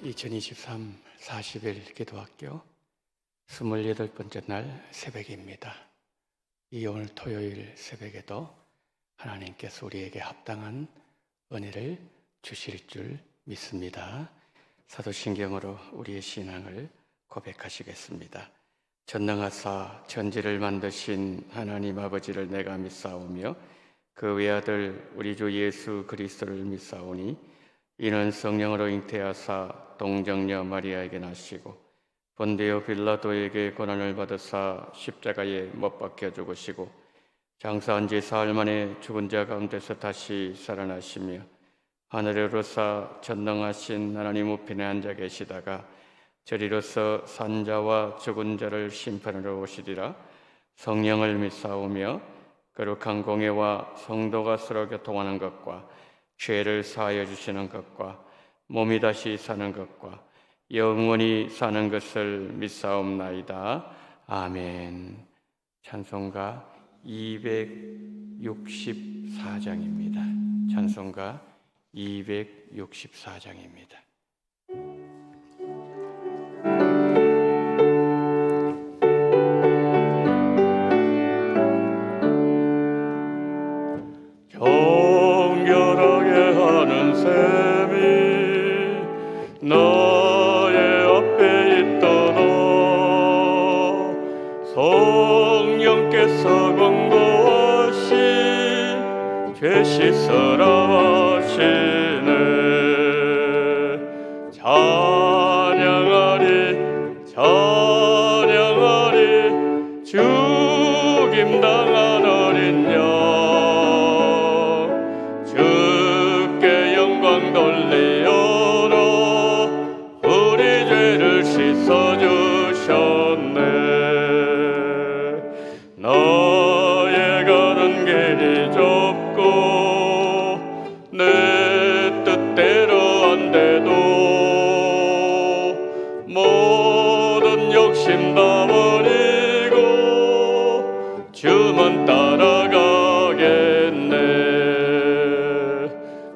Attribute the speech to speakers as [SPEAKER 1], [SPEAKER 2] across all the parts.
[SPEAKER 1] 2023 40일 기도학교 28번째 날 새벽입니다. 이 오늘 토요일 새벽에도 하나님께서 우리에게 합당한 은혜를 주실 줄 믿습니다. 사도신경으로 우리의 신앙을 고백하시겠습니다. 전능하사 천지를 만드신 하나님 아버지를 내가 믿사오며 그 외아들 우리 주 예수 그리스도를 믿사오니 이는 성령으로 잉태하사 동정녀 마리아에게 나시고 본디오 빌라도에게 고난을 받으사 십자가에 못 박혀 죽으시고 장사한 지 사흘 만에 죽은 자 가운데서 다시 살아나시며 하늘에 오르사 전능하신 하나님 우편에 앉아 계시다가 저리로서 산자와 죽은 자를 심판하러 오시리라. 성령을 믿사오며 거룩한 공예와 성도가 서로 교통하는 것과 죄를 사하여 주시는 것과 몸이 다시 사는 것과 영원히 사는 것을 믿사옵나이다. 아멘. 찬송가 264장입니다. 찬송가 264장입니다.
[SPEAKER 2] 나의 앞에 있도다. 성령께서 권고하신 죄 씻으라 하시네. 찬양하리 찬양하리 죽임당한 어린 양 주께 영광 돌리어 씻어주셨네. 나의 가는 길이 좁고 내 뜻대로 안 돼도 모든 욕심 다 버리고 주만 따라가겠네.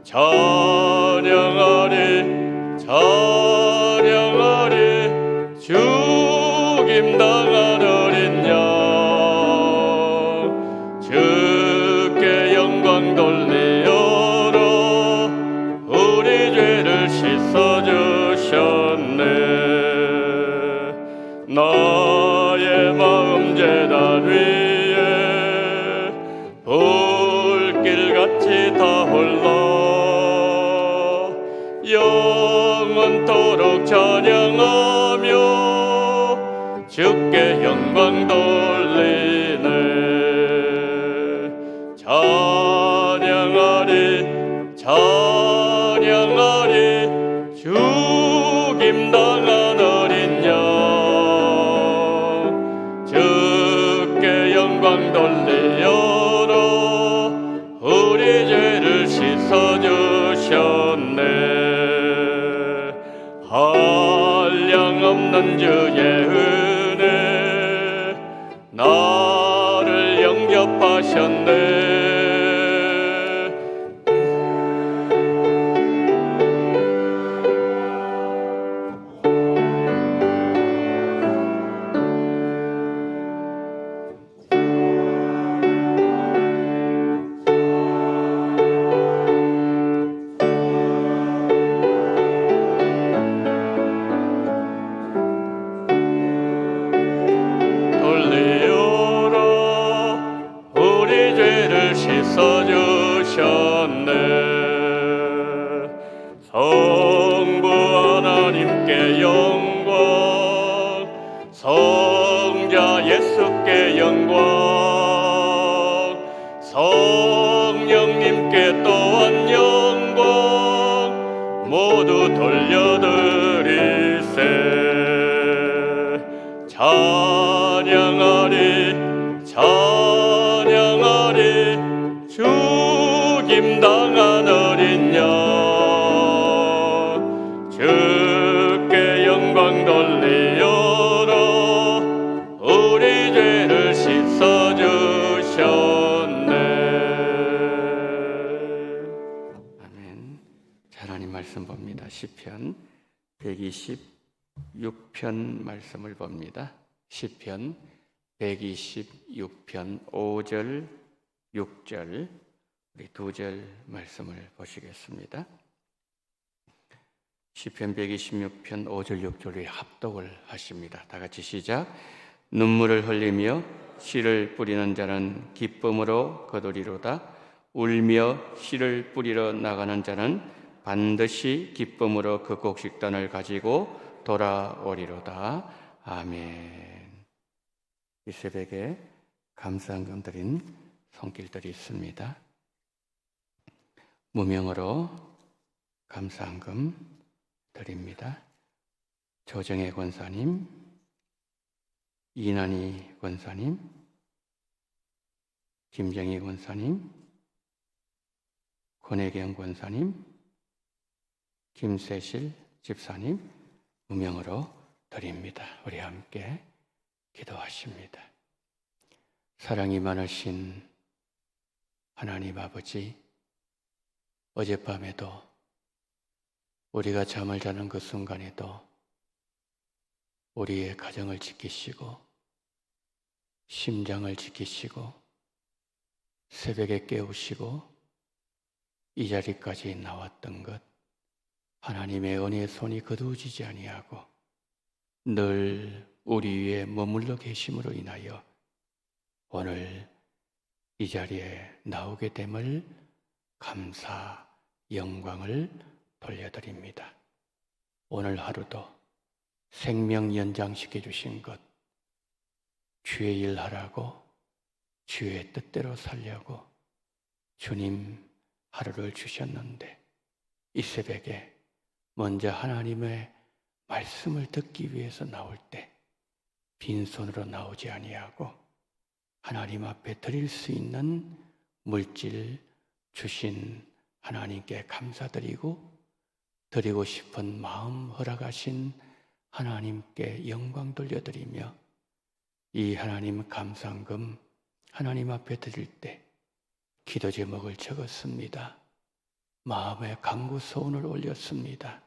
[SPEAKER 2] 찬양하리 찬양하리 죽임당한 어린 양 주께 영광 돌리어라. 우리 죄를 씻어주셨네. 나의 마음 제단 위에 불길같이 다 홀라 영원토록 찬양하며 주께 영광 돌리네. 찬양하리 찬양하리 죽임당한 어린 양 주께 영광 돌리어라. 우리 죄를 씻어주셨네. 한량없는 주의 은혜 나를 영접하셨네. 씻어주셨네. 성부 하나님께 영광 성자 예수께 영광 성령님께 또한 영광 모두 돌려드리세. 찬양하리 찬양하리 죽임당한 어린 양 주께 영광 돌리어라. 우리 죄를 씻어주셨네.
[SPEAKER 1] 아멘. 하나님 말씀 봅니다. 시편 126편 말씀을 봅니다. 시편 126편 5절, 6절 우리 두 절 말씀을 보시겠습니다. 시편 126편 5절, 6절에 합독을 하십니다. 다 같이 시작. 눈물을 흘리며 씨를 뿌리는 자는 기쁨으로 거두리로다. 울며 씨를 뿌리러 나가는 자는 반드시 기쁨으로 그 곡식단을 가지고 돌아오리로다. 아멘. 이 새벽에 감사헌금 드린 손길들이 있습니다. 무명으로 감사헌금 드립니다. 조정혜 권사님, 이난희 권사님, 김정희 권사님, 권혜경 권사님, 김세실 집사님 무명으로 드립니다. 우리 함께 기도하십니다. 사랑이 많으신 하나님 아버지, 어젯밤에도 우리가 잠을 자는 그 순간에도 우리의 가정을 지키시고 심장을 지키시고 새벽에 깨우시고 이 자리까지 나왔던 것, 하나님의 은혜의 손이 거두어지지 아니하고 늘 우리 위에 머물러 계심으로 인하여 오늘 이 자리에 나오게 됨을 감사, 영광을 돌려드립니다. 오늘 하루도 생명 연장시켜 주신 것, 주의 일 하라고, 주의 뜻대로 살려고 주님 하루를 주셨는데 이 새벽에 먼저 하나님의 말씀을 듣기 위해서 나올 때 빈손으로 나오지 아니하고 하나님 앞에 드릴 수 있는 물질 주신 하나님께 감사드리고 드리고 싶은 마음 허락하신 하나님께 영광 돌려드리며 이 하나님 감사헌금 하나님 앞에 드릴 때 기도 제목을 적었습니다. 마음의 간구 소원을 올렸습니다.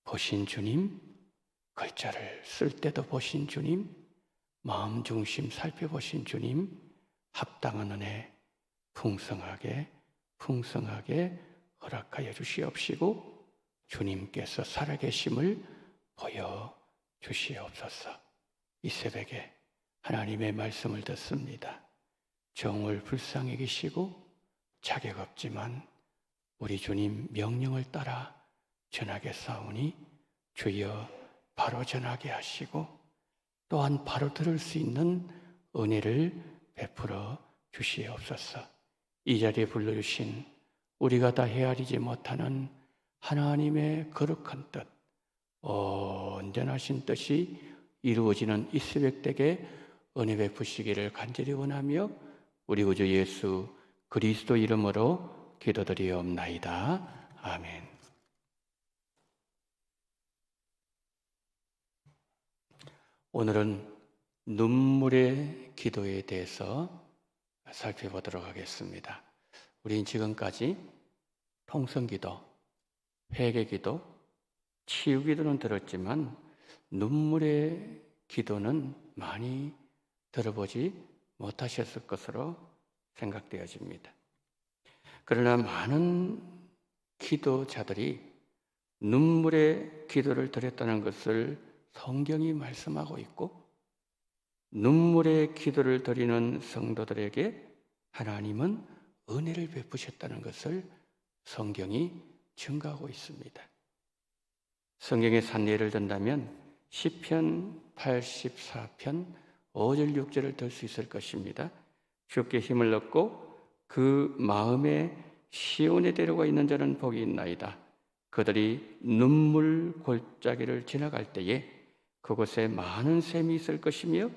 [SPEAKER 1] 보신 주님, 글자를 쓸 때도 보신 주님, 마음 중심 살펴보신 주님, 합당한 은혜 풍성하게 허락하여 주시옵시고 주님께서 살아계심을 보여주시옵소서. 이 새벽에 하나님의 말씀을 듣습니다. 종을 불쌍히 계시고 자격 없지만 우리 주님 명령을 따라 전하게 싸우니 주여 바로 전하게 하시고 또한 바로 들을 수 있는 은혜를 베풀어 주시옵소서. 이 자리에 불러주신 우리가 다 헤아리지 못하는 하나님의 거룩한 뜻, 온전하신 뜻이 이루어지는 이 새벽되게 은혜 베푸시기를 간절히 원하며 우리 구주 예수 그리스도 이름으로 기도드리옵나이다. 아멘. 오늘은 눈물의 기도에 대해서 살펴보도록 하겠습니다. 우리는 지금까지 통성기도, 회개기도, 치유기도는 들었지만 눈물의 기도는 많이 들어보지 못하셨을 것으로 생각되어집니다. 그러나 많은 기도자들이 눈물의 기도를 드렸다는 것을 성경이 말씀하고 있고 눈물의 기도를 드리는 성도들에게 하나님은 은혜를 베푸셨다는 것을 성경이 증거하고 있습니다. 성경의 산 예를 든다면 시편 84편 5절 6절을 들 수 있을 것입니다. 주께 힘을 얻고 그 마음에 시온에 데려가 있는 자는 복이 있나이다. 그들이 눈물 골짜기를 지나갈 때에 그곳에 많은 샘이 있을 것이며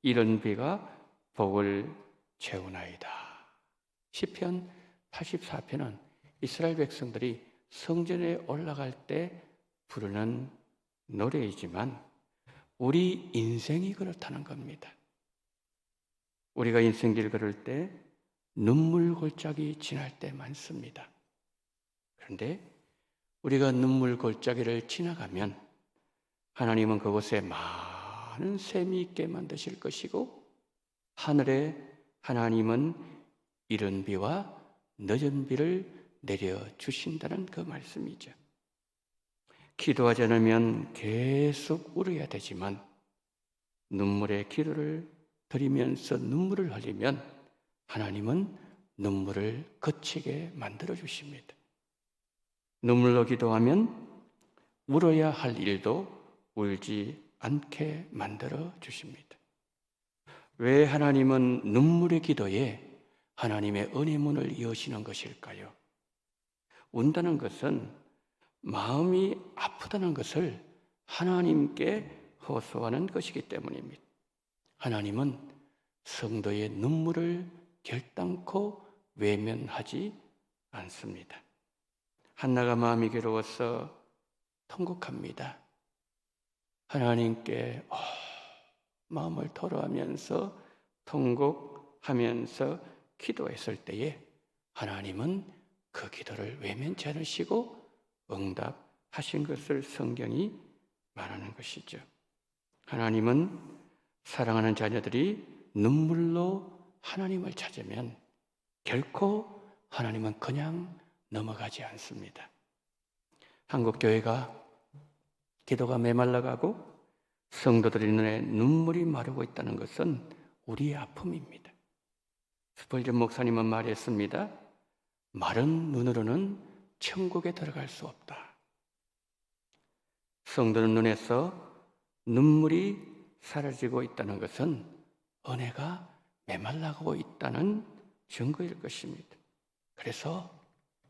[SPEAKER 1] 이런 비가 복을 채우나이다. 시편 84편은 이스라엘 백성들이 성전에 올라갈 때 부르는 노래이지만 우리 인생이 그렇다는 겁니다. 우리가 인생길 걸을 때 눈물 골짜기 지날 때 많습니다. 그런데 우리가 눈물 골짜기를 지나가면 하나님은 그곳에 많은 샘이 있게 만드실 것이고 하늘에 하나님은 이른 비와 늦은 비를 내려주신다는 그 말씀이죠. 기도하지 않으면 계속 울어야 되지만 눈물의 기도를 드리면서 눈물을 흘리면 하나님은 눈물을 그치게 만들어 주십니다. 눈물로 기도하면 울어야 할 일도 울지 않게 만들어 주십니다. 왜 하나님은 눈물의 기도에 하나님의 은혜 문을 여시는 것일까요? 운다는 것은 마음이 아프다는 것을 하나님께 호소하는 것이기 때문입니다. 하나님은 성도의 눈물을 결단코 외면하지 않습니다. 한나가 마음이 괴로워서 통곡합니다. 하나님께 마음을 토로하면서 통곡하면서 기도했을 때에 하나님은 그 기도를 외면치 않으시고 응답하신 것을 성경이 말하는 것이죠. 하나님은 사랑하는 자녀들이 눈물로 하나님을 찾으면 결코 하나님은 그냥 넘어가지 않습니다. 한국 교회가 기도가 메말라가고 성도들의 눈에 눈물이 마르고 있다는 것은 우리의 아픔입니다. 스펄전 목사님은 말했습니다. 마른 눈으로는 천국에 들어갈 수 없다. 성도는 눈에서 눈물이 사라지고 있다는 것은 은혜가 메말라고 있다는 증거일 것입니다. 그래서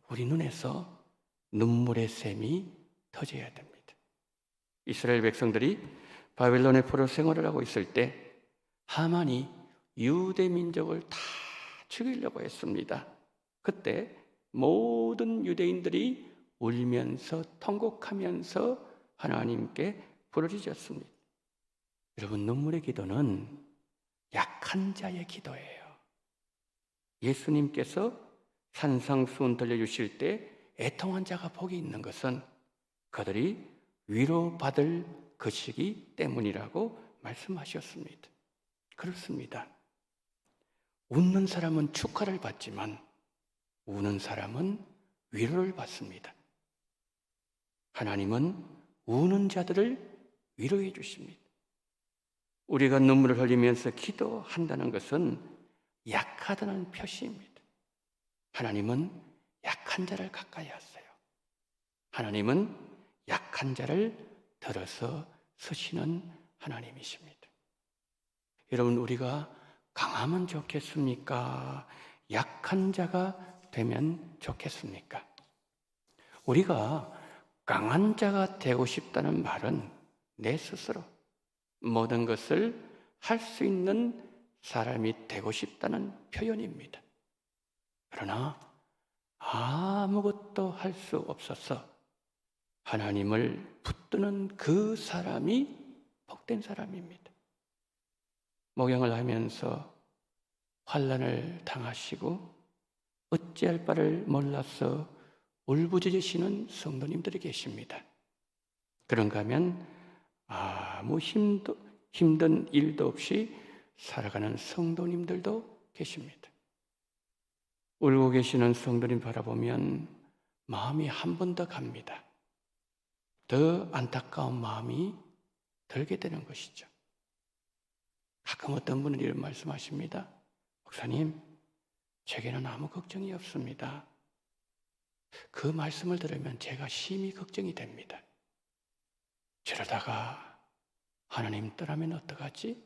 [SPEAKER 1] 우리 눈에서 눈물의 샘이 터져야 됩니다. 이스라엘 백성들이 바벨론의 포로 생활을 하고 있을 때 하만이 유대 민족을 다 죽이려고 했습니다. 그때 모든 유대인들이 울면서 통곡하면서 하나님께 부르짖었습니다. 여러분, 눈물의 기도는 약한 자의 기도예요. 예수님께서 산상수훈 들려주실 때 애통한 자가 복이 있는 것은 그들이 위로받을 것이기 때문이라고 말씀하셨습니다. 그렇습니다. 웃는 사람은 축하를 받지만 우는 사람은 위로를 받습니다. 하나님은 우는 자들을 위로해 주십니다. 우리가 눈물을 흘리면서 기도한다는 것은 약하다는 표시입니다. 하나님은 약한 자를 가까이 하세요. 하나님은 약한 자를 들어서 서시는 하나님이십니다. 여러분, 우리가 강하면 좋겠습니까? 약한 자가 되면 좋겠습니까? 우리가 강한 자가 되고 싶다는 말은 내 스스로 모든 것을 할 수 있는 사람이 되고 싶다는 표현입니다. 그러나 아무것도 할 수 없어서 하나님을 붙드는 그 사람이 복된 사람입니다. 목양을 하면서 환난을 당하시고 어찌할 바를 몰라서 울부짖으시는 성도님들이 계십니다. 그런가 하면 아무 힘든 일도 없이 살아가는 성도님들도 계십니다. 울고 계시는 성도님 바라보면 마음이 한 번 더 갑니다. 더 안타까운 마음이 들게 되는 것이죠. 가끔 어떤 분은 이런 말씀하십니다. 목사님, 제게는 아무 걱정이 없습니다. 그 말씀을 들으면 제가 심히 걱정이 됩니다. 저러다가 하나님 떠나면 어떡하지?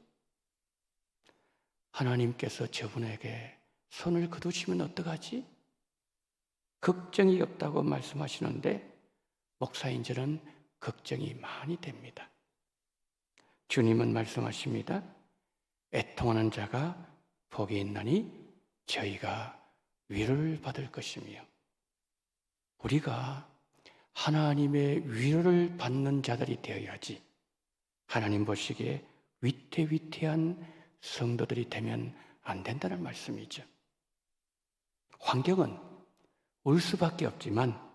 [SPEAKER 1] 하나님께서 저분에게 손을 거두시면 어떡하지? 걱정이 없다고 말씀하시는데 목사인들은 걱정이 많이 됩니다. 주님은 말씀하십니다. 애통하는 자가 복이 있나니 저희가 위로를 받을 것이며, 우리가 하나님의 위로를 받는 자들이 되어야지 하나님 보시기에 위태위태한 성도들이 되면 안 된다는 말씀이죠. 환경은 울 수밖에 없지만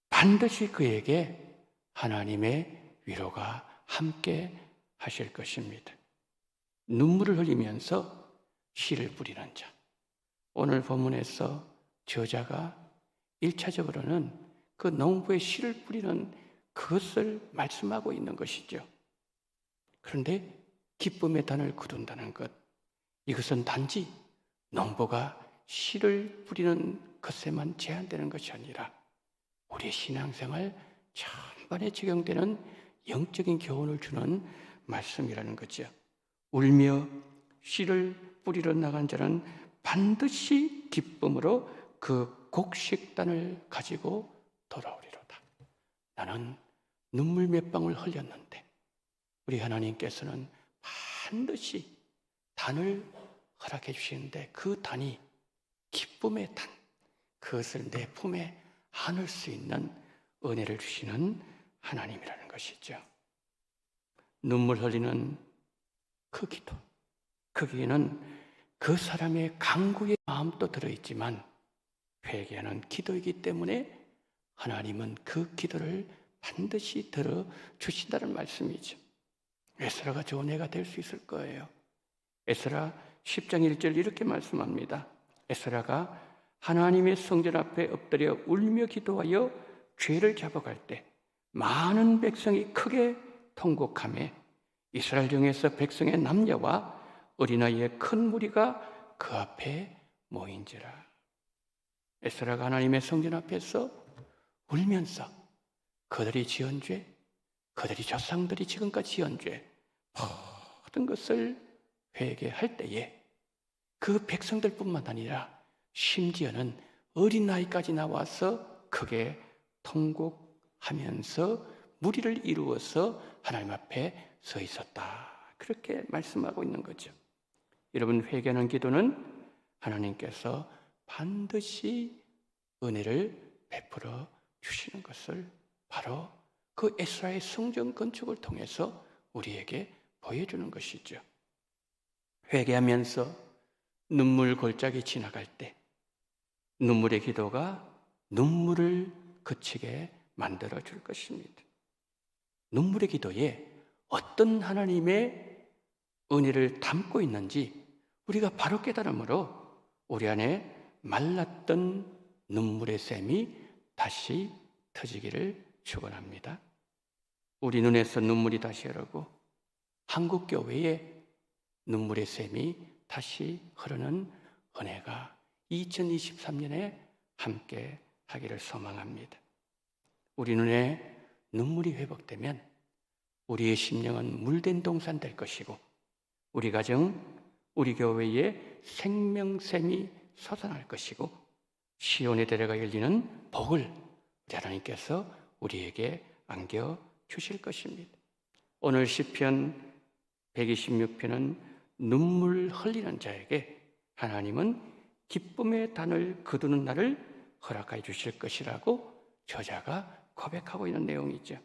[SPEAKER 1] 반드시 그에게 하나님의 위로가 함께 하실 것입니다. 눈물을 흘리면서 씨를 뿌리는 자. 오늘 본문에서 저자가 1차적으로는 그 농부에 씨를 뿌리는 그것을 말씀하고 있는 것이죠. 그런데 기쁨의 단을 거둔다는 것, 이것은 단지 농부가 씨를 뿌리는 것에만 제한되는 것이 아니라 우리의 신앙생활 전반에 적용되는 영적인 교훈을 주는 말씀이라는 거죠. 울며 씨를 뿌리러 나간 자는 반드시 기쁨으로 그 곡식단을 가지고 돌아오리로다. 나는 눈물 몇 방울 흘렸는데 우리 하나님께서는 반드시 단을 허락해 주시는데 그 단이 기쁨의 단, 그것을 내 품에 안을 수 있는 은혜를 주시는 하나님이라는 것이죠. 눈물 흘리는 그 기도, 거기에는 그 사람의 간구의 마음도 들어있지만 회개하는 기도이기 때문에 하나님은 그 기도를 반드시 들어주신다는 말씀이죠. 에스라가 좋은 애가 될 수 있을 거예요. 에스라 10장 1절 이렇게 말씀합니다. 에스라가 하나님의 성전 앞에 엎드려 울며 기도하여 죄를 잡아갈 때 많은 백성이 크게 통곡하며 이스라엘 중에서 백성의 남녀와 어린아이의 큰 무리가 그 앞에 모인지라. 에스라가 하나님의 성전 앞에서 울면서 그들이 지은 죄, 그들이 조상들이 지금까지 지은 죄 모든 것을 회개할 때에 그 백성들뿐만 아니라 심지어는 어린아이까지 나와서 크게 통곡하면서 무리를 이루어서 하나님 앞에 서 있었다. 그렇게 말씀하고 있는 거죠. 여러분, 회개하는 기도는 하나님께서 반드시 은혜를 베풀어 주시는 것을 바로 그 에스라의 성전 건축을 통해서 우리에게 보여주는 것이죠. 회개하면서 눈물 골짜기 지나갈 때 눈물의 기도가 눈물을 그치게 만들어 줄 것입니다. 눈물의 기도에 어떤 하나님의 은혜를 담고 있는지 우리가 바로 깨달음으로 우리 안에 말랐던 눈물의 샘이 다시 터지기를 축원합니다. 우리 눈에서 눈물이 다시 흐르고 한국 교회에 눈물의 샘이 다시 흐르는 은혜가 2023년에 함께 하기를 소망합니다. 우리 눈에 눈물이 회복되면 우리의 심령은 물된 동산 될 것이고 우리 가정, 우리 교회에 생명샘이 솟아날 것이고 시온의 대례가 열리는 복을 우리 하나님께서 우리에게 안겨주실 것입니다. 오늘 시편 126편은 눈물 흘리는 자에게 하나님은 기쁨의 단을 거두는 날을 허락해 주실 것이라고 저자가 고백하고 있는 내용이죠.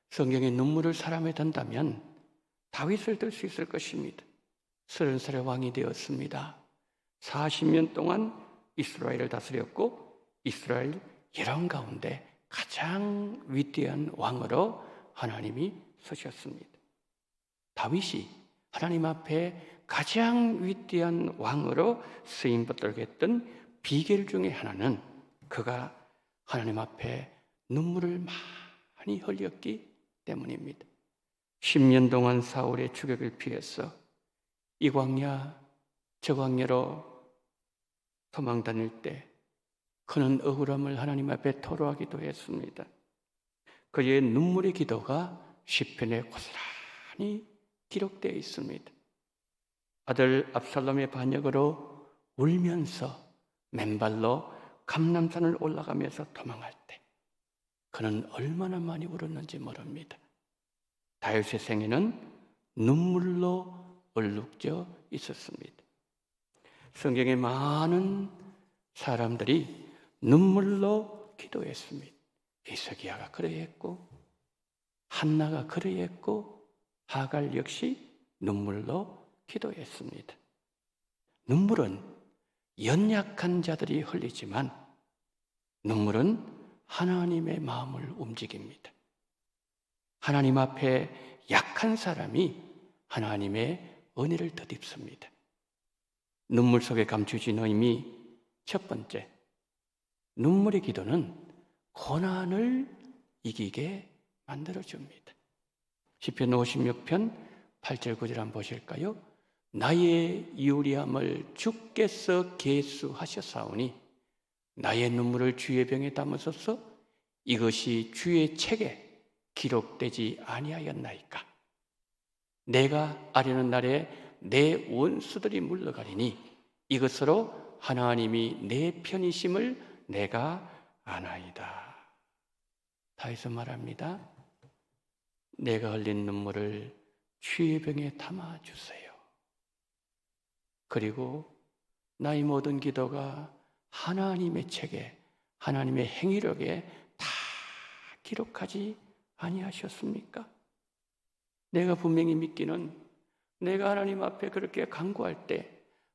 [SPEAKER 1] 성경에 눈물을 사람에 든다면 다윗을 들 수 있을 것입니다. 30살의 왕이 되었습니다. 40년 동안 이스라엘을 다스렸고 이스라엘 여러 가운데 가장 위대한 왕으로 하나님이 서셨습니다. 다윗이 하나님 앞에 가장 위대한 왕으로 쓰임받도록 했던 비결 중에 하나는 그가 하나님 앞에 눈물을 많이 흘렸기 때문입니다. 10년 동안 사울의 추격을 피해서 이 광야 저 광야로 도망 다닐 때 그는 억울함을 하나님 앞에 토로하기도 했습니다. 그의 눈물의 기도가 시편에 고스란히 기록되어 있습니다. 아들 압살롬의 반역으로 울면서 맨발로 감람산을 올라가면서 도망할 때 그는 얼마나 많이 울었는지 모릅니다. 다윗의 생애는 눈물로 얼룩져 있었습니다. 성경에 많은 사람들이 눈물로 기도했습니다. 히스기야가 그러했고 한나가 그러했고 하갈 역시 눈물로 기도했습니다. 눈물은 연약한 자들이 흘리지만 눈물은 하나님의 마음을 움직입니다. 하나님 앞에 약한 사람이 하나님의 은혜를 덧입습니다. 눈물 속에 감추진 의미 첫 번째, 눈물의 기도는 고난을 이기게 만들어줍니다. 시편 56편 8절 9절 한번 보실까요? 나의 유리함을 주께서 계수하셨사오니 나의 눈물을 주의 병에 담으소서. 이것이 주의 책에 기록되지 아니하였나이까. 내가 아뢰는 날에 내 원수들이 물러가리니 이것으로 하나님이 내 편이심을 내가 아나이다. 다윗은 말합니다. 내가 흘린 눈물을 주의 병에 담아주세요. 그리고 나의 모든 기도가 하나님의 책에, 하나님의 행위록에 다 기록하지 아니하셨습니까? 내가 분명히 믿기는, 내가 하나님 앞에 그렇게 간구할 때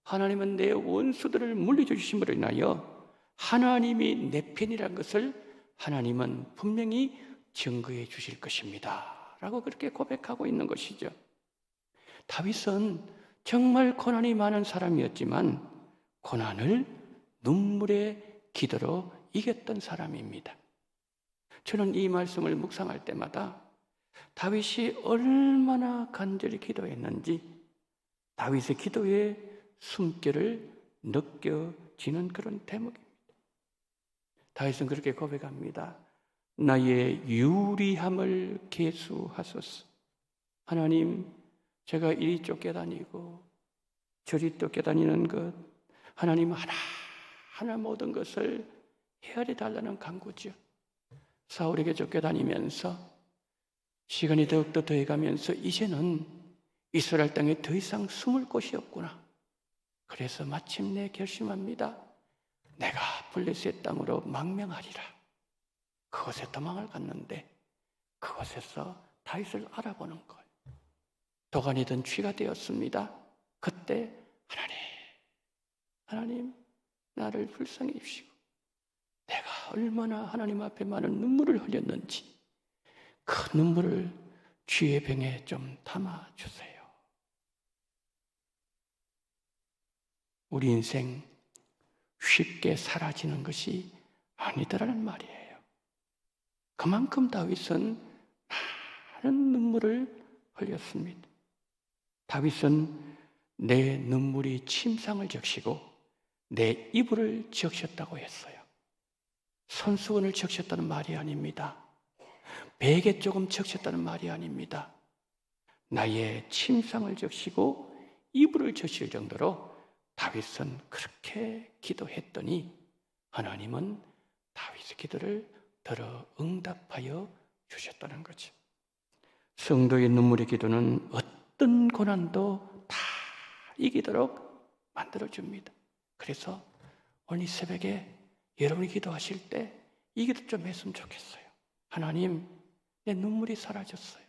[SPEAKER 1] 하나님은 내 원수들을 물리주심으로 인하여 하나님이 내 편이라는 것을 하나님은 분명히 증거해 주실 것입니다 라고 그렇게 고백하고 있는 것이죠. 다윗은 정말 고난이 많은 사람이었지만 고난을 눈물의 기도로 이겼던 사람입니다. 저는 이 말씀을 묵상할 때마다 다윗이 얼마나 간절히 기도했는지 다윗의 기도의 숨결을 느껴지는 그런 대목입니다. 다윗은 그렇게 고백합니다. 나의 유리함을 계수하소서. 하나님, 제가 이리 쫓겨다니고 저리 쫓겨다니는 것, 하나님 하나하나 모든 것을 헤아려 달라는 간구죠. 사울에게 쫓겨다니면서 시간이 더욱더 더해가면서 이제는 이스라엘 땅에 더 이상 숨을 곳이 없구나. 그래서 마침내 결심합니다. 내가 블레셋 땅으로 망명하리라. 그곳에 도망을 갔는데 그곳에서 다윗을 알아보는 거예요. 도관이든 쥐가 되었습니다. 그때 하나님 나를 불쌍히 여기시고 내가 얼마나 하나님 앞에 많은 눈물을 흘렸는지 그 눈물을 쥐의 병에 좀 담아주세요. 우리 인생 쉽게 사라지는 것이 아니더라는 말이에요. 그만큼 다윗은 많은 눈물을 흘렸습니다. 다윗은 내 눈물이 침상을 적시고 내 이불을 적셨다고 했어요. 손수건을 적셨다는 말이 아닙니다. 베개 조금 적셨다는 말이 아닙니다. 나의 침상을 적시고 이불을 적실 정도로 다윗은 그렇게 기도했더니 하나님은 다윗의 기도를 들어 응답하여 주셨다는 거죠. 성도의 눈물의 기도는 어떤 고난도 다 이기도록 만들어줍니다. 그래서 오늘 이 새벽에 여러분이 기도하실 때 이 기도 좀 했으면 좋겠어요. 하나님, 내 눈물이 사라졌어요.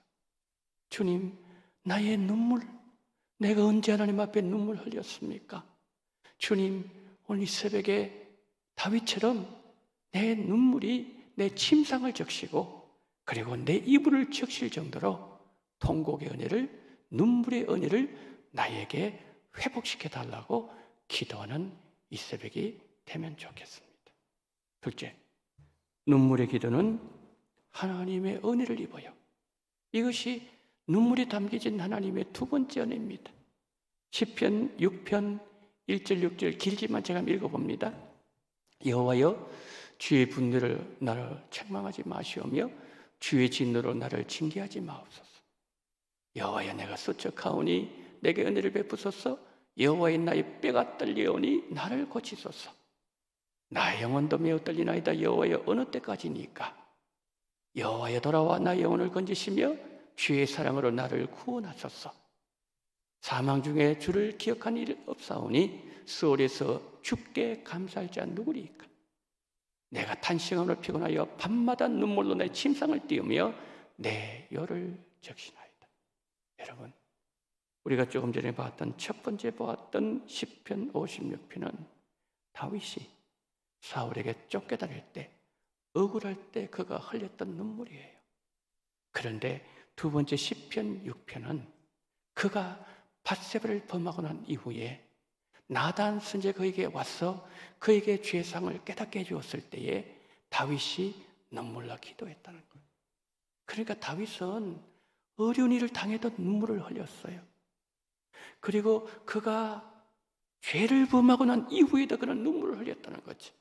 [SPEAKER 1] 주님, 나의 눈물, 내가 언제 하나님 앞에 눈물 흘렸습니까? 주님, 오늘 이 새벽에 다윗처럼 내 눈물이 내 침상을 적시고 그리고 내 이불을 적실 정도로 통곡의 은혜를, 눈물의 은혜를 나에게 회복시켜 달라고 기도하는 이 새벽이 되면 좋겠습니다. 둘째, 눈물의 기도는 하나님의 은혜를 입어요. 이것이 눈물이 담겨진 하나님의 두 번째 은혜입니다. 시편 6편 1절 6절 길지만 제가 읽어봅니다. 여호와여, 주의 분노를 나를 책망하지 마시오며 주의 진노로 나를 징계하지 마옵소서. 여호와여, 내가 수척하오니 내게 은혜를 베푸소서. 여호와의 나의 뼈가 떨려오니 나를 고치소서. 나의 영혼도 매우 떨리나이다. 여호와여, 어느 때까지니까? 여호와여, 돌아와 나의 영혼을 건지시며 주의 사랑으로 나를 구원하소서. 사망 중에 주를 기억한 일 없사오니 수월에서 주께 감사할 자 누구리이까? 내가 탄식함으로 피곤하여 밤마다 눈물로 내 침상을 띄우며 내 혀를 적시나이다. 여러분, 우리가 조금 전에 봤던 첫 번째 보았던 시편 56편은 다윗이 사울에게 쫓겨다닐 때, 억울할 때 그가 흘렸던 눈물이에요. 그런데 두 번째 시편 6편은 그가 밧세바를 범하고 난 이후에 나단 선지자가 그에게 와서 그에게 죄상을 깨닫게 해주었을 때에 다윗이 눈물로 기도했다는 거예요. 그러니까 다윗은 어려운 일을 당해도 눈물을 흘렸어요. 그리고 그가 죄를 범하고 난 이후에도 그런 눈물을 흘렸다는 거죠.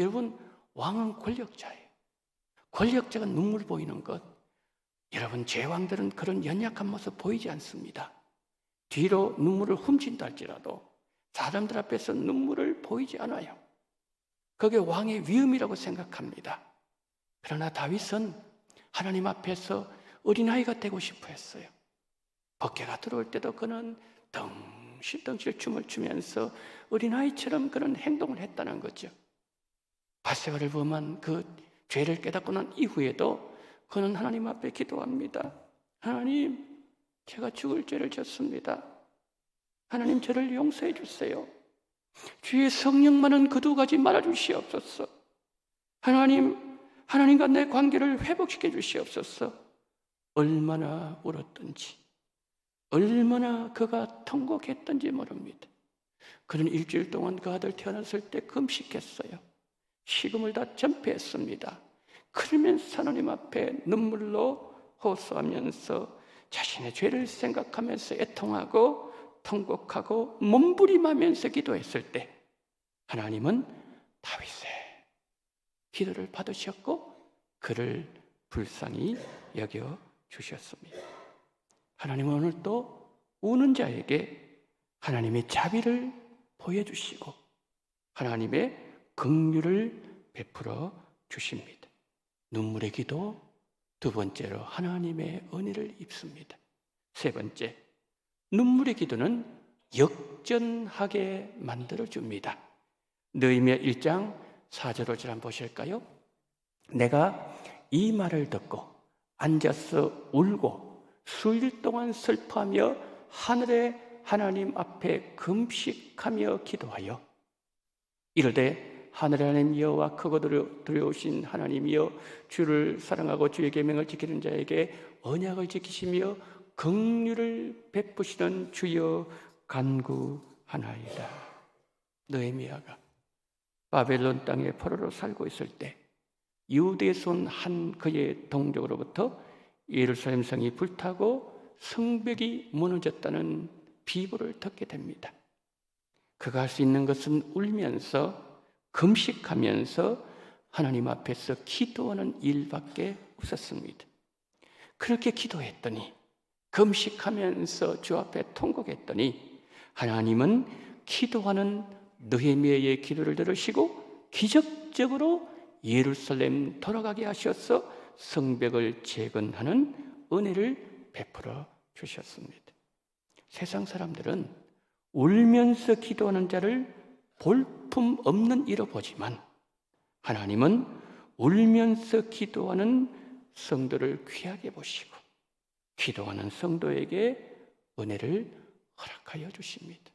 [SPEAKER 1] 여러분, 왕은 권력자예요. 권력자가 눈물 보이는 것, 여러분, 제왕들은 그런 연약한 모습 보이지 않습니다. 뒤로 눈물을 훔친다 할지라도 사람들 앞에서 눈물을 보이지 않아요. 그게 왕의 위엄이라고 생각합니다. 그러나 다윗은 하나님 앞에서 어린아이가 되고 싶어 했어요. 법궤가 들어올 때도 그는 덩실덩실 춤을 추면서 어린아이처럼 그런 행동을 했다는 거죠. 밧세바를 범한 그 죄를 깨닫고 난 이후에도 그는 하나님 앞에 기도합니다. 하나님, 제가 죽을 죄를 졌습니다. 하나님, 저를 용서해 주세요. 주의 성령만은 거두가지 말아 주시옵소서. 하나님, 하나님과 내 관계를 회복시켜 주시옵소서. 얼마나 울었던지, 얼마나 그가 통곡했던지 모릅니다. 그는 일주일 동안 그 아들 태어났을 때 금식했어요. 식음을 다 전폐했습니다. 그러면서 하나님 앞에 눈물로 호소하면서 자신의 죄를 생각하면서 애통하고 통곡하고 몸부림하면서 기도했을 때 하나님은 다윗의 기도를 받으셨고 그를 불쌍히 여겨주셨습니다. 하나님은 오늘 또 우는 자에게 하나님의 자비를 보여주시고 하나님의 긍휼을 베풀어 주십니다. 눈물의 기도, 두 번째로 하나님의 은혜를 입습니다. 세 번째, 눈물의 기도는 역전하게 만들어줍니다. 느헤미야 1장 4절 5절 한번 보실까요? 내가 이 말을 듣고 앉아서 울고 수일 동안 슬퍼하며 하늘의 하나님 앞에 금식하며 기도하여 이르되 하늘의 하나님 여호와 크고 두려우신 하나님이여 주를 사랑하고 주의 계명을 지키는 자에게 언약을 지키시며 긍휼을 베푸시는 주여 간구하나이다. 느헤미야가 바벨론 땅에 포로로 살고 있을 때 유대에서 온 한 그의 동족으로부터 예루살렘 성이 불타고 성벽이 무너졌다는 비보를 듣게 됩니다. 그가 할 수 있는 것은 울면서 금식하면서 하나님 앞에서 기도하는 일밖에 없었습니다. 그렇게 기도했더니 금식하면서 주 앞에 통곡했더니 하나님은 기도하는 느헤미야의 기도를 들으시고 기적적으로 예루살렘 돌아가게 하셔서 성벽을 재건하는 은혜를 베풀어 주셨습니다. 세상 사람들은 울면서 기도하는 자를 볼품 없는 이로 보지만 하나님은 울면서 기도하는 성도를 귀하게 보시고 기도하는 성도에게 은혜를 허락하여 주십니다.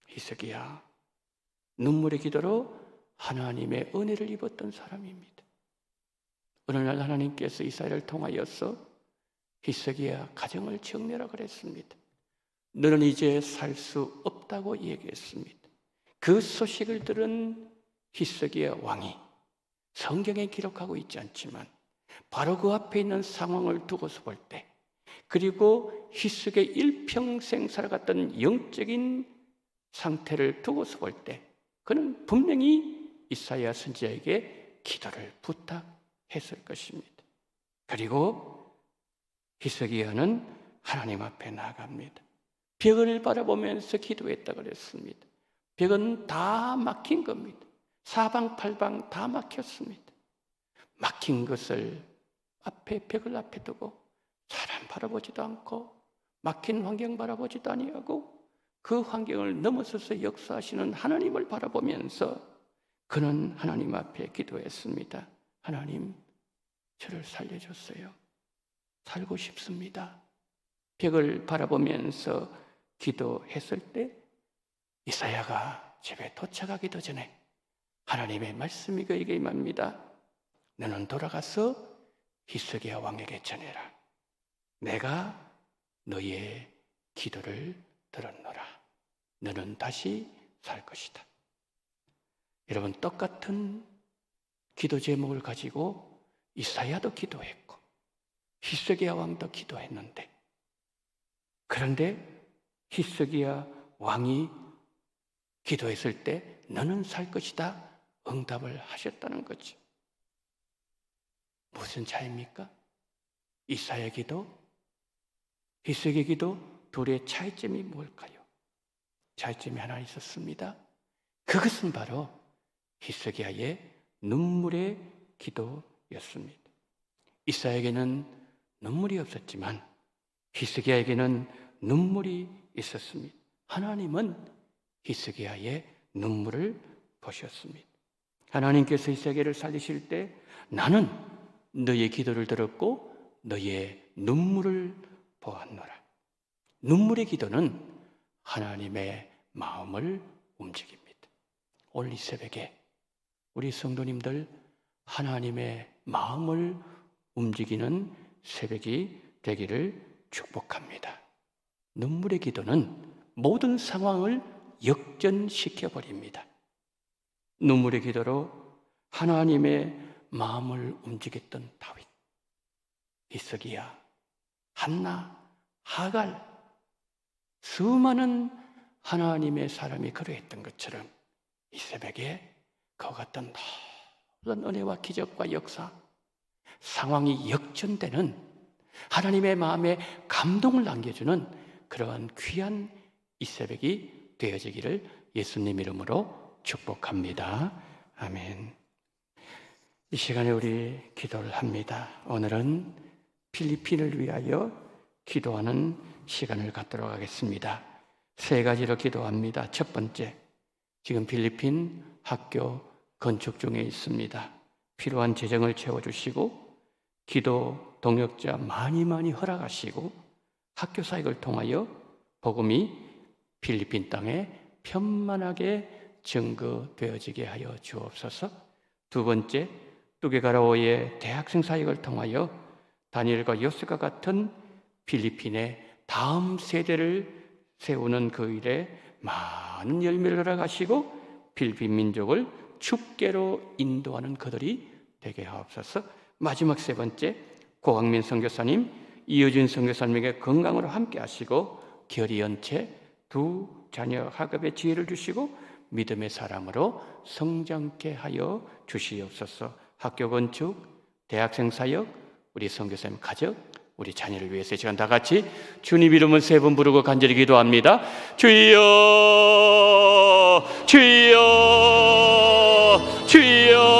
[SPEAKER 1] 히스기야 눈물의 기도로 하나님의 은혜를 입었던 사람입니다. 어느 날 하나님께서 이사야를 통하여서 히스기야 가정을 정리하라 그랬습니다. 너는 이제 살 수 없다고 얘기했습니다. 그 소식을 들은 히스기야 왕이 성경에 기록하고 있지 않지만 바로 그 앞에 있는 상황을 두고서 볼 때 그리고 히스기야 일평생 살아갔던 영적인 상태를 두고서 볼 때 그는 분명히 이사야 선지자에게 기도를 부탁했을 것입니다. 그리고 히스기야는 하나님 앞에 나아갑니다. 벽을 바라보면서 기도했다 그랬습니다. 벽은 다 막힌 겁니다. 사방팔방 다 막혔습니다. 막힌 것을 벽을 앞에 두고 사람 바라보지도 않고 막힌 환경 바라보지도 아니하고 그 환경을 넘어서서 역사하시는 하나님을 바라보면서 그는 하나님 앞에 기도했습니다. 하나님, 저를 살려줬어요. 살고 싶습니다. 벽을 바라보면서 기도했을 때 이사야가 집에 도착하기도 전에 하나님의 말씀이 그에게 임합니다. 너는 돌아가서 히스기야 왕에게 전해라. 내가 너의 기도를 들었노라. 너는 다시 살 것이다. 여러분, 똑같은 기도 제목을 가지고 이사야도 기도했고 히스기야 왕도 기도했는데, 그런데 히스기야 왕이 기도했을 때 너는 살 것이다 응답을 하셨다는 거죠. 무슨 차이입니까? 이사야 기도, 히스기야 기도 둘의 차이점이 뭘까요? 차이점이 하나 있었습니다. 그것은 바로 히스기야의 눈물의 기도였습니다. 이사야에게는 눈물이 없었지만 히스기야에게는 눈물이 있었습니다. 하나님은 히스기야의 눈물을 보셨습니다. 하나님께서 히스기야를 살리실 때 나는 너의 기도를 들었고 너의 눈물을 보았노라. 눈물의 기도는 하나님의 마음을 움직입니다. 오늘 이 새벽에 우리 성도님들 하나님의 마음을 움직이는 새벽이 되기를 축복합니다. 눈물의 기도는 모든 상황을 역전시켜 버립니다. 눈물의 기도로 하나님의 마음을 움직였던 다윗, 히스기야, 한나, 하갈, 수많은 하나님의 사람이 그러했던 것처럼 이 새벽에 그와 같은 놀라운 은혜와 기적과 역사, 상황이 역전되는 하나님의 마음에 감동을 남겨주는 그러한 귀한 이 새벽이 되어지기를 예수님 이름으로 축복합니다. 아멘. 이 시간에 우리 기도를 합니다. 오늘은 필리핀을 위하여 기도하는 시간을 갖도록 하겠습니다. 세 가지로 기도합니다. 첫 번째, 지금 필리핀 학교 건축 중에 있습니다. 필요한 재정을 채워주시고 기도 동역자 많이 허락하시고 학교 사역을 통하여 복음이 필리핀 땅에 편만하게 증거되어지게 하여 주옵소서. 두 번째, 뚜게가라오의 대학생 사역을 통하여 다니엘과 요셉과 같은 필리핀의 다음 세대를 세우는 그 일에 많은 열매를 허락하시고 필리핀 민족을 축계로 인도하는 그들이 되게 하옵소서. 마지막 세 번째, 고강민 선교사님, 이효진 선교사님에게 건강으로 함께 하시고 결의 연체 두 자녀 학업의 지혜를 주시고 믿음의 사람으로 성장케 하여 주시옵소서. 학교 건축, 대학생 사역, 우리 선교사님 가족, 우리 자녀를 위해서 이 시간 다 같이 주님 이름은 세 번 부르고 간절히 기도합니다. 주여, 주여, 주여.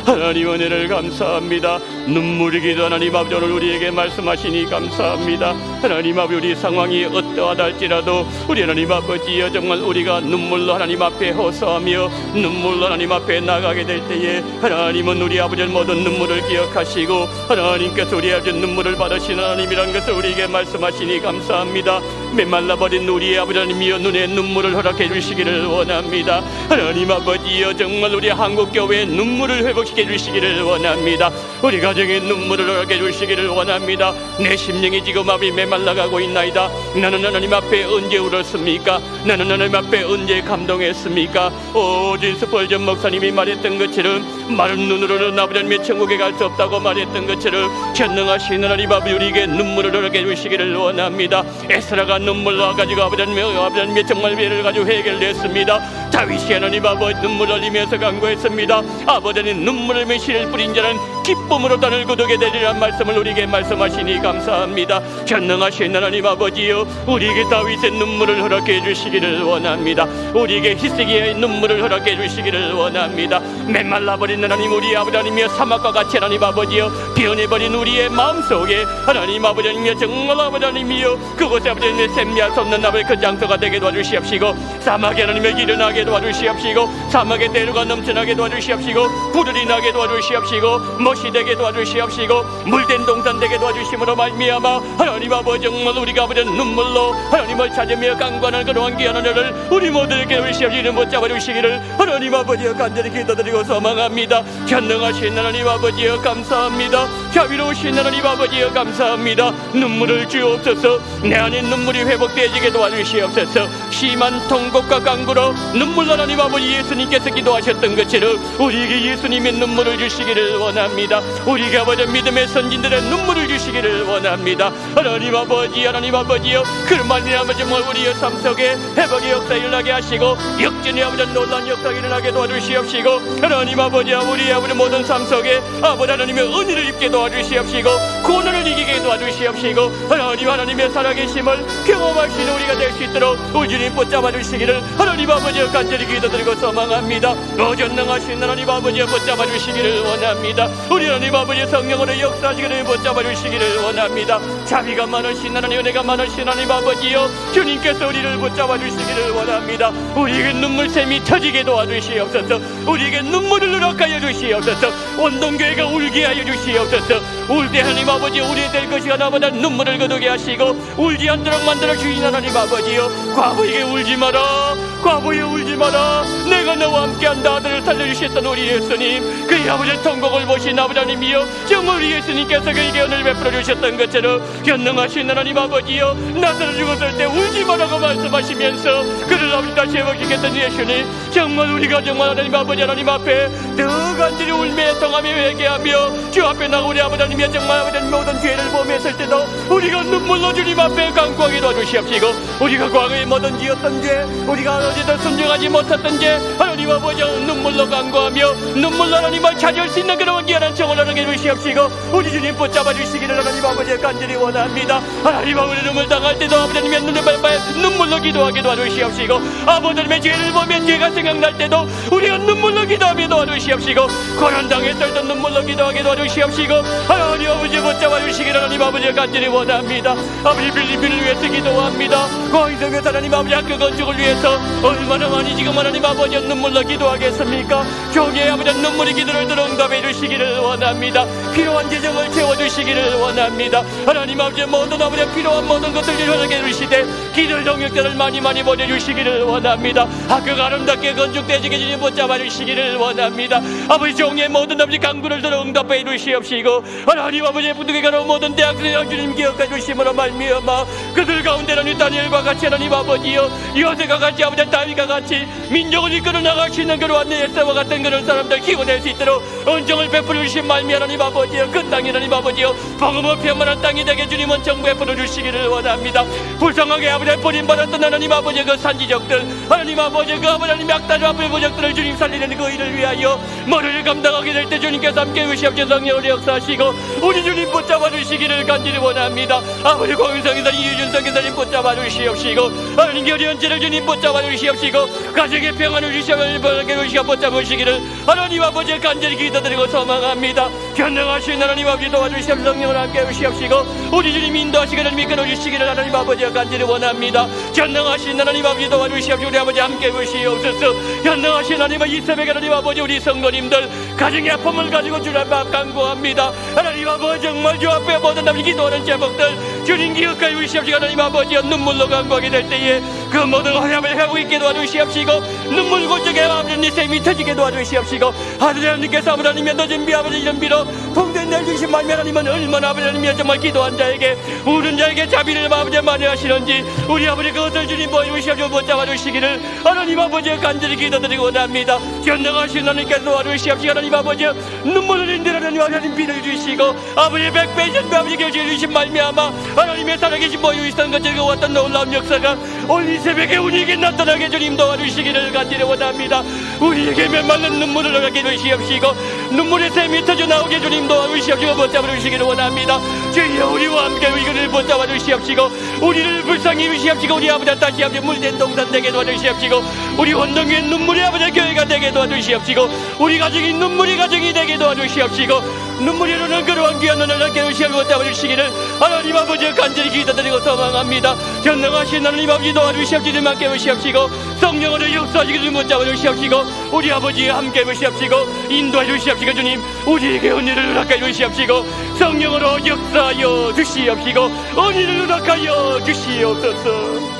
[SPEAKER 1] 하나님 은혜를 감사합니다. 눈물이 기도 하나님 아버지 오늘 우리에게 말씀하시니 감사합니다. 하나님 아버지 우리 상황이 어떠하다 할지라도 우리 하나님 아버지여 정말 우리가 눈물로 하나님 앞에 호소하며 눈물로 하나님 앞에 나가게 될 때에 하나님은 우리 아버지의 모든 눈물을 기억하시고 하나님께서 우리 아버지의 눈물을 받으시는 하나님이라는 것을 우리에게 말씀하시니 감사합니다. 메말라버린 우리 아버지 하나님이여 눈에 눈물을 허락해 주시기를 원합니다. 하나님 아버지여 정말 우리 한국교회의 눈물을 회복시켜 주시기를 원합니다. 우리 가정의 눈물을 허락해 주시기를 원합니다. 내 심령이 지금 아버지 메말라가고 있나이다. 나는 하나님 앞에 언제 울었습니까? 나는 하나님 앞에 언제 감동했습니까? 오직 스펄전 목사님이 말했던 것처럼 마른 눈으로는 아버지 하나님의 천국에 갈 수 없다고 말했던 것처럼 전능하신 하나님 아버지 우리에게 눈물을 허락해 주시기를 원합니다. 에스라가 눈물로 가지고 아버지 하나님의 정말 배를 가지고 해결됐습니다. 다윗이 하나님 아버지 눈물 흘리면서 간구했습니다. 아버지 하나님 눈물을 매실을 뿌린 자는 기쁨으로 땅을 거두게 되리란 말씀을 우리에게 말씀하시니 감사합니다. 전능하신 하나님 아버지여 우리에게 다윗의 눈물을 허락해 주시기를 원합니다. 우리에게 히스기야의 눈물을 허락해 주시기를 원합니다. 메말라버린 하나님 우리 아버지 하나님이여 사막과 같이 하나님 아버지여 변해버린 우리의 마음속에 하나님 아버지 하나님이여 정말 아버지 하나님이여 그곳에 아버지 하나님의 샘미할 수 없는 아버지 그 장소가 되게 도와주시옵시고 사막에 하나님의 일어나게 도와주시옵시고 사막의 대로가 넘쳐나게 도와주시옵시고 불이 나게 도와주시옵시고 못이 되게 도와주시옵시고 물된 동산 되게 도와주심으로 말미암아 하나님 아버지 정말 우리가 아버지 눈물로 하나님을 찾으며 강구하는 그러한 귀한 은혜를 우리 모두에게 주시옵시고 못 잡아주시기를 하나님 아버지여 간절히 기도드리고 소망합니다. 원합니다. 전능하신 하나님 아버지여 감사합니다. 자비로우신 하나님 아버지여 감사합니다. 눈물을 주옵소서. 내 안에 눈물이 회복되어지게 도와주시옵소서. 심한 통곡과 강구로 눈물 하나님 아버지 예수님께서 기도하셨던 것처럼 우리에게 예수님의 눈물을 주시기를 원합니다. 우리에게 아버지 믿음의 선진들의 눈물을 주시기를 원합니다. 하나님 아버지여 그만이 아버지 우리의 삶 속에 회복의 역사 일어나게 하시고 역전의 아버지 놀라운 역사 일어나게 도와주시옵시고 하나님 아버지와 우리 아버지 모든 삶 속에 아버지 하나님의 은혜를 입게 도와주시옵시고 고난을 이기게 도와주시옵시고 하나님의 살아계심을 경험하시는 우리가 될 수 있도록 우리 주님 붙잡아 주시기를 하나님 아버지여 간절히 기도드리고 소망합니다. 전능하신 하나님 아버지여 붙잡아 주시기를 원합니다. 우리 하나님 아버지 성령으로 역사하시기를 붙잡아 주시기를 원합니다. 자비가 많으신 하나님 은혜가 많으신 하나님 아버지여 주님께서 우리를 붙잡아 주시기를 원합니다. 우리에게 눈물샘이 터지게 도와주시옵소서. 우리에게 눈물을 허락하여 주시옵소서. 온동교회가 울게 하여 주시옵소서. 울 때 하나님 아버지 우리 될 것이가 나보다 눈물을 거두게 하시고 울지 않도록 만들어 주신 하나님 아버지여 과부에게 울지 마라. 과부에 울지 마라. 내가 너와 함께한다. 아들을 살려주셨던 우리 예수님 그의 아버지의 통곡을 보신 아버지 하나님이여 정말 우리 예수님께서 그에게 은혜를 베풀어 주셨던 것처럼 전능하신 하나님 아버지여 나사로 죽었을 때 울지 마라고 말씀하시면서 그를 아버지 다시 회복시켰던 예수님 정말 우리가 정말 하나님 아버지 하나님 앞에 더 간절히 울며 애통하며 회개하며 주 앞에 나가 우리 아버지 하나님이 정말 아버지 모든 죄를 범했을 때도 우리가 눈물로 주님 앞에 간구하게 도와주시옵시고 우리가 과거에 뭐든 지었던 죄 우리가 어제도 순종하지 못했던 죄 하나님 아버지 눈물로 간구하며 눈물로 하나님을 찾을 수 있는 그런 귀한 정을 하게 해주시옵시고 우리 주님 붙잡아 주시기를 하나님 아버지 간절히 원합니다. 하나님 아버지 눈물 당할 때도 아버지 하나님의 눈을 밟아 눈물로 기도하게 도와주시옵시고 아버지 하나님의 죄를 보면 죄가 생각날 때도 우리가 눈물로 기도하며 도와주시옵시고 고난당했을 때 눈물로 기도하게 도와주시옵시고 하나님 아버지 붙잡아 주시기를 하나님 아버지 간절히 원합니다. 아버지 필리핀을 위해서 기도합니다. 고인성에서 하나님 아버지 학교 건축을 위해서 얼마나 많이 지금 하나님 아버지 눈물로 기도하겠습니까? 종의 아버지 눈물이 기도를 들어 응답해 주시기를 원합니다. 필요한 재정을 채워주시기를 원합니다. 하나님 아버지 모든 아버지 필요한 모든 것을 허락해 주시되 기도 동역자를 많이 보내주시기를 원합니다. 학교가 아름답게 건축되지게 주님 붙잡아 주시기를 원합니다. 아버지 종의 모든 아버지 강구를 들어 응답해 주시옵시고 하나님 아버지 부득이 가는 모든 대학생을 주님 기억해 주심으로 말미암아 그들 가운데는 다니엘과 같이 하나님 아버지여 요새가 같이 아버지 다윗과 같이 민족을 이끌어 나가시는 그러한 에스더와 같은 그런 사람들 키워낼 수 있도록 은총을 베풀어 주신 말미 하나님 아버지여 그 땅이 하나님 아버지여 복음을 편만한 땅이 되게 주님 은총 베풀어 주시기를 원합니다. 불쌍하게 아버지 버림받았던 하나님 아버지 그 산지족들 하나님 아버지 그 아버지 하나님 악다리 앞의 부족들을 주님 살리는 그 일을 위하여 머리를 감당하게 될 때 주님께서 함께 의시옵시고 성령을 역사하시고 우리 주님 붙잡아 주시기를 간절히 원합니다. 아버지 공인성에서 이유준 성에서님 붙잡아 주시옵시고 하나님 교리 연체를 주님 붙잡아 주시옵시고 가정의 평안을 주시옵시고 붙잡아 주시기를 하나님 아버지 간절히 기도드리고 소망합니다. 견능하신 하나님 아버지 도와주시옵시고 성령을 함께 주시옵시고 우리 주님 인도하시기를 이끌어 주시기를 하나님 아버지 간절히 원합니다. 견능하신 하나님 아버지 도와주시옵시고 우리 아버지 함께 주시옵소서. 견능하신 하나님 이 새벽에 하나님 아버지 우리 성도님들 가정의 아픔을 가지고 주님 앞 간구합니다. 하나님 아버지 정말 주 앞에 모든 남이 기도하는 제목들 주님 기억하여 주시옵시고 하나님 아버지 눈물로 간구하게 될 때에 그 모든 하나님을 하고 있게 도와주시옵시고 눈물 골짜기에 아버지 샘이 터지게 도와주시옵시고 하나님께서 아버지 하나님의 늦은 비 아버지 이런 비로 통된 날 주신 말미 하나님은 얼마나 아버지 하나님의 정말 기도한 자에게 우는 자에게 자비를 아버지 많이 하시는지 우리 아버지 그것을 주님 보여주시옵시고 붙잡아 주시기를 하나님 아버지 간절히 기도드리고 원합니다. 견능하신 하나님께서 도와주시옵시고 하나님 아버지 눈물을 흘리는 하나님 비를 주시고 아버지 백배신 아버지 교주해 주신 말미암아 하나님의 살아계신 모여 있었던 것 즐거웠던 놀라운 역사가 오늘 이 새벽에 우리에게 나타나게 주님 도와주시기를 간절히 원합니다. 우리에게 메말른 눈물을 허락해 주시옵시고 눈물의 샘이 터져 나오게 주님 도와주시옵시고 붙잡아 주시기를 원합니다. 주여 우리와 함께 우리를 붙잡아 주시옵시고 우리를 불쌍히 주시옵시고 우리 아버지 다시 아버지 물된 동산 되게 도와주시옵시고 우리 원동교의 눈물의 아버지 교회가 되게 도와주시옵시고 우리 가정이 눈물의 가정이 되게 도와주시옵시고 눈물이 흐르는 그러한 귀한 눈을 함께 주시옵시고 붙잡아 주시기를 하나님 아버지 간절히 기도드리고 소망합니다. 전능하신 하나님 아버지 도와주시옵시고 함께 주시옵시고 성령으로 역사하시기를 붙잡아 주시옵시고 우리 아버지 함께 주시옵시고 인도해 주시옵시고 주님 우리에게 은혜를 허락하여 주시옵시고 성령으로 역사하여 주시옵시고 은혜를 허락하여 주시옵소서.